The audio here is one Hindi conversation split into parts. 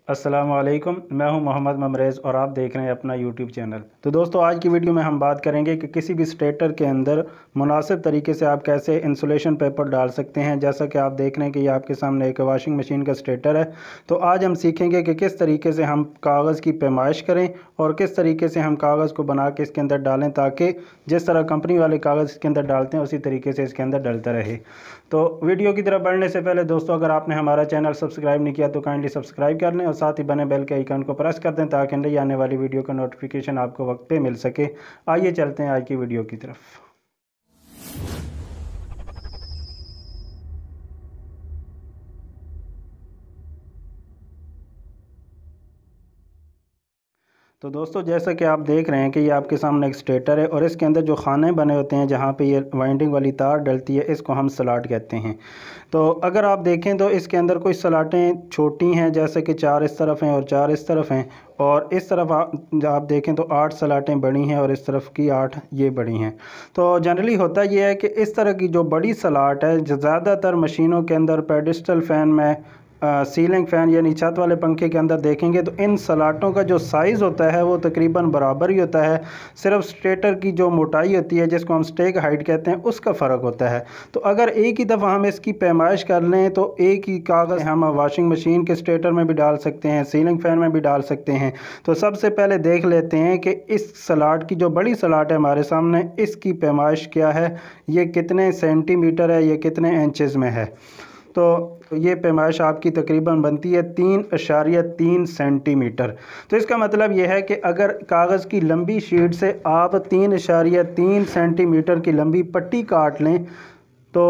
अस्सलाम वालेकुम, मैं हूं मोहम्मद ममरेज़ और आप देख रहे हैं अपना यूट्यूब चैनल। तो दोस्तों, आज की वीडियो में हम बात करेंगे कि किसी भी स्टेटर के अंदर मुनासिब तरीके से आप कैसे इंसुलेशन पेपर डाल सकते हैं। जैसा कि आप देख रहे हैं कि ये आपके सामने एक वाशिंग मशीन का स्टेटर है। तो आज हम सीखेंगे कि किस तरीके से हम कागज़ की पैमाइश करें और किस तरीके से हम कागज़ को बना के इसके अंदर डालें, ताकि जिस तरह कंपनी वाले कागज़ इसके अंदर डालते हैं उसी तरीके से इसके अंदर डलता रहे। तो वीडियो की तरफ बढ़ने से पहले दोस्तों, अगर आपने हमारा चैनल सब्सक्राइब नहीं किया तो काइंडली सब्सक्राइब कर लें और साथ ही बने बेल के आइकन को प्रेस कर दें ताकि नई आने वाली वीडियो का नोटिफिकेशन आपको वक्त पे मिल सके। आइए चलते हैं आज की वीडियो की तरफ। तो दोस्तों, जैसा कि आप देख रहे हैं कि ये आपके सामने एक स्टेटर है और इसके अंदर जो खाने बने होते हैं जहाँ पे ये वाइंडिंग वाली तार डलती है, इसको हम स्लॉट कहते हैं। तो अगर आप देखें तो इसके अंदर कुछ स्लॉटें छोटी हैं, जैसे कि 4 इस तरफ हैं और 4 इस तरफ हैं, और इस तरफ आप देखें तो 8 स्लॉटें बड़ी हैं और इस तरफ की 8 ये बड़ी हैं। तो जनरली होता ये है कि इस तरह की जो बड़ी स्लॉट है, जो ज़्यादातर मशीनों के अंदर पेडिस्टल फ़ैन में, सीलिंग फ़ैन यानी छत वाले पंखे के अंदर देखेंगे तो इन स्लॉटों का जो साइज़ होता है वो तकरीबन बराबर ही होता है। सिर्फ स्टेटर की जो मोटाई होती है, जिसको हम स्टेक हाइट कहते हैं, उसका फ़र्क होता है। तो अगर एक ही दफ़ा हम इसकी पैमाइश कर लें तो एक ही कागज़ हम वाशिंग मशीन के स्टेटर में भी डाल सकते हैं, सीलिंग फ़ैन में भी डाल सकते हैं। तो सबसे पहले देख लेते हैं कि इस स्लॉट की जो बड़ी स्लॉट है हमारे सामने, इसकी पैमाइश क्या है, ये कितने सेंटीमीटर है, ये कितने इंचज़ में है। तो ये पैमाइश आपकी तकरीबन बनती है 3.3 सेंटीमीटर। तो इसका मतलब ये है कि अगर कागज़ की लंबी शीट से आप 3.3 सेंटीमीटर की लंबी पट्टी काट लें तो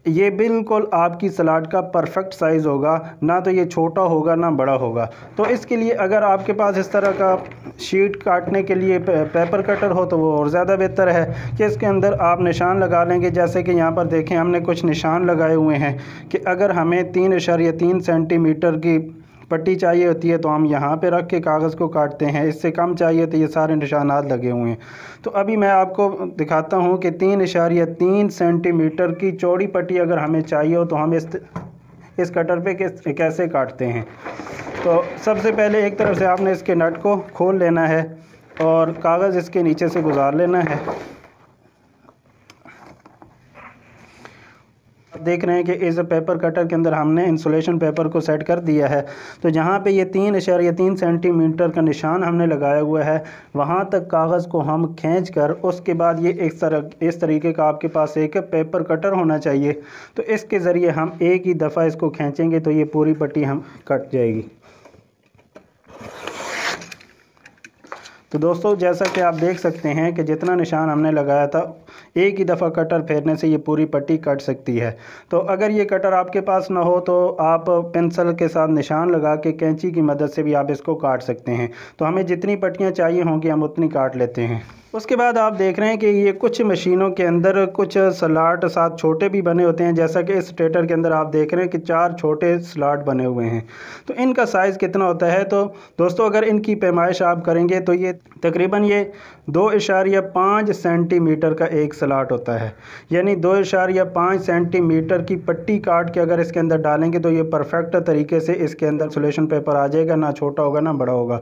ये बिल्कुल आपकी स्लॉट का परफेक्ट साइज़ होगा, ना तो ये छोटा होगा ना बड़ा होगा। तो इसके लिए अगर आपके पास इस तरह का शीट काटने के लिए पेपर कटर हो तो वो और ज़्यादा बेहतर है कि इसके अंदर आप निशान लगा लेंगे। जैसे कि यहाँ पर देखें, हमने कुछ निशान लगाए हुए हैं कि अगर हमें 3.3 सेंटीमीटर की पट्टी चाहिए होती है तो हम यहाँ पे रख के कागज़ को काटते हैं, इससे कम चाहिए तो ये सारे निशानात लगे हुए हैं। तो अभी मैं आपको दिखाता हूँ कि 3.3 सेंटीमीटर की चौड़ी पट्टी अगर हमें चाहिए हो तो हम इस कटर पे कैसे काटते हैं। तो सबसे पहले एक तरफ से आपने इसके नट को खोल लेना है और कागज़ इसके नीचे से गुजार लेना है। देख रहे हैं कि इस पेपर कटर के अंदर हमने इंसुलेशन पेपर को सेट कर दिया है। तो जहाँ पे ये 3.3 सेंटीमीटर का निशान हमने लगाया हुआ है, वहाँ तक कागज़ को हम खींच कर, उसके बाद ये इस तरीके का आपके पास एक पेपर कटर होना चाहिए। तो इसके ज़रिए हम एक ही दफ़ा इसको खींचेंगे तो ये पूरी पट्टी हम कट जाएगी। तो दोस्तों, जैसा कि आप देख सकते हैं कि जितना निशान हमने लगाया था, एक ही दफ़ा कटर फेरने से ये पूरी पट्टी कट सकती है। तो अगर ये कटर आपके पास ना हो तो आप पेंसिल के साथ निशान लगा के कैंची की मदद से भी आप इसको काट सकते हैं। तो हमें जितनी पट्टियाँ चाहिए होंगी हम उतनी काट लेते हैं। उसके बाद आप देख रहे हैं कि ये कुछ मशीनों के अंदर कुछ स्लॉट साथ छोटे भी बने होते हैं। जैसा कि इस स्टेटर के अंदर आप देख रहे हैं कि 4 छोटे स्लॉट बने हुए हैं। तो इनका साइज़ कितना होता है, तो दोस्तों अगर इनकी पैमाइश आप करेंगे तो ये तकरीबन 2.5 सेंटीमीटर का एक स्लॉट होता है। यानी 2.5 सेंटीमीटर की पट्टी काट के अगर इसके अंदर डालेंगे तो ये परफेक्ट तरीके से इसके अंदर इंसुलेशन पेपर आ जाएगा, ना छोटा होगा ना बड़ा होगा।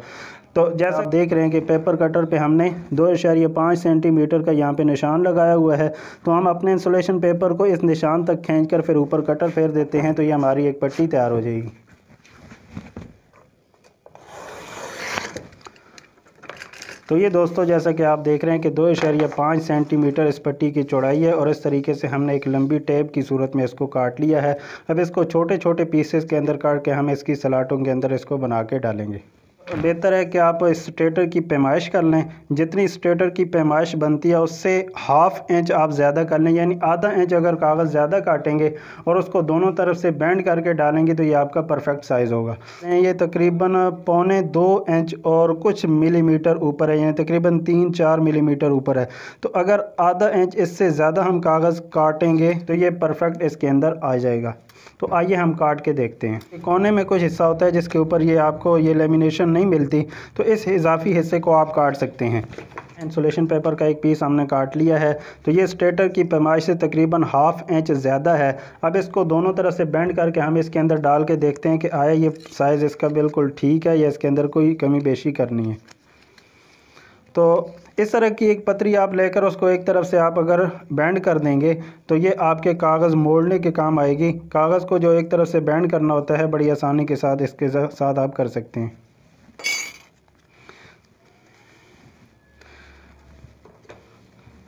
तो जैसा आप देख रहे हैं कि पेपर कटर पे हमने 2.5 सेंटीमीटर का यहाँ पे निशान लगाया हुआ है। तो हम अपने इंसुलेशन पेपर को इस निशान तक खींचकर फिर ऊपर कटर फेर देते हैं तो ये हमारी एक पट्टी तैयार हो जाएगी। तो ये दोस्तों, जैसा कि आप देख रहे हैं कि 2.5 सेंटीमीटर इस पट्टी की चौड़ाई है और इस तरीके से हमने एक लंबी टेप की सूरत में इसको काट लिया है। अब इसको छोटे छोटे पीसेस के अंदर काट के हम इसकी स्लॉटों के अंदर इसको बना के डालेंगे। बेहतर है कि आप स्टेटर की पैमाइश कर लें। जितनी स्टेटर की पैमाइश बनती है उससे ½ इंच आप ज़्यादा कर लें, यानी आधा इंच अगर कागज़ ज़्यादा काटेंगे और उसको दोनों तरफ से बेंड करके डालेंगे तो ये आपका परफेक्ट साइज़ होगा। ये तकरीबन 1.25 इंच और कुछ मिलीमीटर ऊपर है, यानी तकरीबन 3-4 मिलीमीटर ऊपर है। तो अगर आधा इंच इससे ज़्यादा हम कागज़ काटेंगे तो ये परफेक्ट इसके अंदर आ जाएगा। तो आइए हम काट के देखते हैं। कोने में कुछ हिस्सा होता है जिसके ऊपर ये आपको ये लेमिनेशन नहीं मिलती, तो इस इजाफी हिस्से को आप काट सकते हैं। इंसुलेशन पेपर का एक पीस हमने काट लिया है। तो ये स्टेटर की पैमाइश से तकरीबन ½ इंच ज़्यादा है। अब इसको दोनों तरफ से बेंड करके हम इसके अंदर डाल के देखते हैं कि आया ये साइज़ इसका बिल्कुल ठीक है या इसके अंदर कोई कमी बेशी करनी है। तो इस तरह की एक पतरी आप लेकर उसको एक तरफ से आप अगर बेंड कर देंगे तो ये आपके कागज़ मोड़ने के काम आएगी। कागज़ को जो एक तरफ से बेंड करना होता है बड़ी आसानी के साथ इसके साथ आप कर सकते हैं।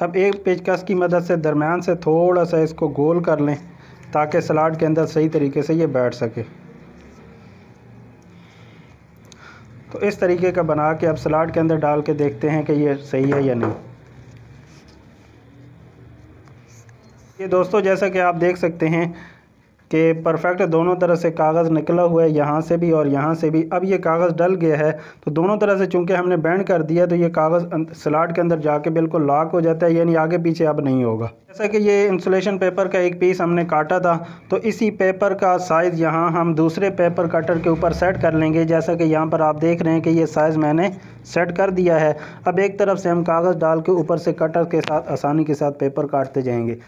अब एक पेचकस की मदद से दरमियान से थोड़ा सा इसको गोल कर लें ताकि सलाड के अंदर सही तरीके से ये बैठ सके। तो इस तरीके का बना के अब सलाद के अंदर डाल के देखते हैं कि ये सही है या नहीं। ये दोस्तों जैसा कि आप देख सकते हैं कि परफेक्ट दोनों तरह से कागज़ निकला हुआ है, यहाँ से भी और यहाँ से भी। अब ये कागज़ डल गया है तो दोनों तरह से चूँकि हमने बेंड कर दिया तो ये कागज़ सलाड के अंदर जाके बिल्कुल लॉक हो जाता है, यानी आगे पीछे अब नहीं होगा। जैसा कि ये इंसुलेशन पेपर का एक पीस हमने काटा था तो इसी पेपर का साइज़ यहाँ हम दूसरे पेपर कटर के ऊपर सेट कर लेंगे। जैसा कि यहाँ पर आप देख रहे हैं कि ये साइज़ मैंने सेट कर दिया है। अब एक तरफ से हम कागज़ डाल के ऊपर से कटर के साथ आसानी के साथ पेपर काटते जाएंगे।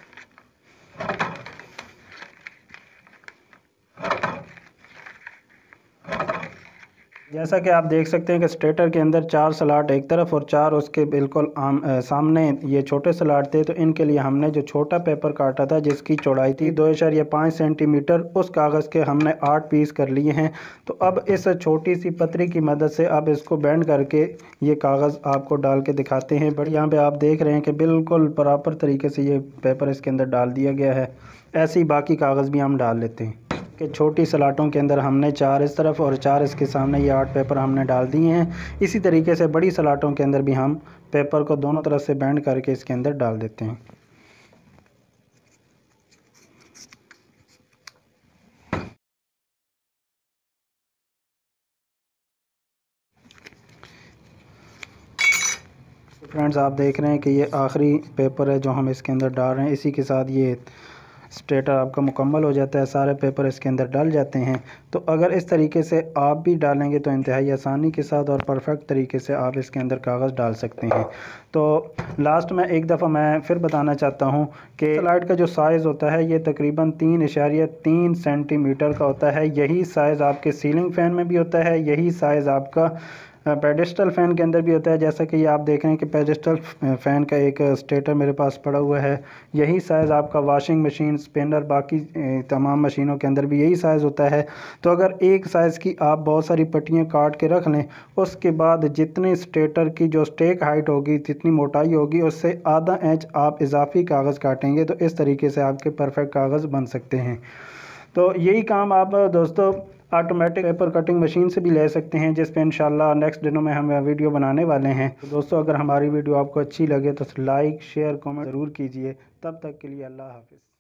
जैसा कि आप देख सकते हैं कि स्टेटर के अंदर 4 स्लॉट एक तरफ और 4 उसके बिल्कुल सामने ये छोटे स्लॉट थे। तो इनके लिए हमने जो छोटा पेपर काटा था जिसकी चौड़ाई थी 2.5 सेंटीमीटर, उस कागज़ के हमने 8 पीस कर लिए हैं। तो अब इस छोटी सी पतरी की मदद से अब इसको बेंड करके ये कागज़ आपको डाल के दिखाते हैं। बट यहाँ पर आप देख रहे हैं कि बिल्कुल प्रॉपर तरीके से ये पेपर इसके अंदर डाल दिया गया है। ऐसे ही बाकी कागज़ भी हम डाल लेते हैं कि छोटी सलाटों के अंदर हमने 4 इस तरफ और 4 इसके सामने ये 8 पेपर हमने डाल दिए हैं। इसी तरीके से बड़ी सलाटों के अंदर भी हम पेपर को दोनों तरफ से बेंड करके इसके अंदर डाल देते हैं। फ्रेंड्स आप देख रहे हैं कि ये आखिरी पेपर है जो हम इसके अंदर डाल रहे हैं। इसी के साथ ये स्टेटर आपका मुकम्मल हो जाता है, सारे पेपर इसके अंदर डल जाते हैं। तो अगर इस तरीके से आप भी डालेंगे तो इंतहाई आसानी के साथ और परफेक्ट तरीके से आप इसके अंदर कागज़ डाल सकते हैं। तो लास्ट में एक दफ़ा मैं फिर बताना चाहता हूँ कि स्लाइड का जो साइज़ होता है ये तकरीबन 3.3 सेंटीमीटर का होता है। यही साइज़ आपके सीलिंग फ़ैन में भी होता है, यही साइज़ आपका पेडिस्टल फ़ैन के अंदर भी होता है। जैसा कि ये आप देख रहे हैं कि पेडिस्टल फ़ैन का एक स्टेटर मेरे पास पड़ा हुआ है। यही साइज़ आपका वॉशिंग मशीन, स्पिनर, बाकी तमाम मशीनों के अंदर भी यही साइज़ होता है। तो अगर एक साइज़ की आप बहुत सारी पट्टियाँ काट के रख लें, उसके बाद जितने स्टेटर की जो स्टेक हाइट होगी, जितनी मोटाई होगी, उससे आधा इंच आप इजाफी कागज़ काटेंगे तो इस तरीके से आपके परफेक्ट कागज़ बन सकते हैं। तो यही काम आप दोस्तों ऑटोमेटिक पेपर कटिंग मशीन से भी ले सकते हैं, जिस पे इंशाल्लाह नेक्स्ट दिनों में हम वीडियो बनाने वाले हैं। तो दोस्तों अगर हमारी वीडियो आपको अच्छी लगे तो लाइक, शेयर, कमेंट ज़रूर कीजिए। तब तक के लिए अल्लाह हाफ़िज़।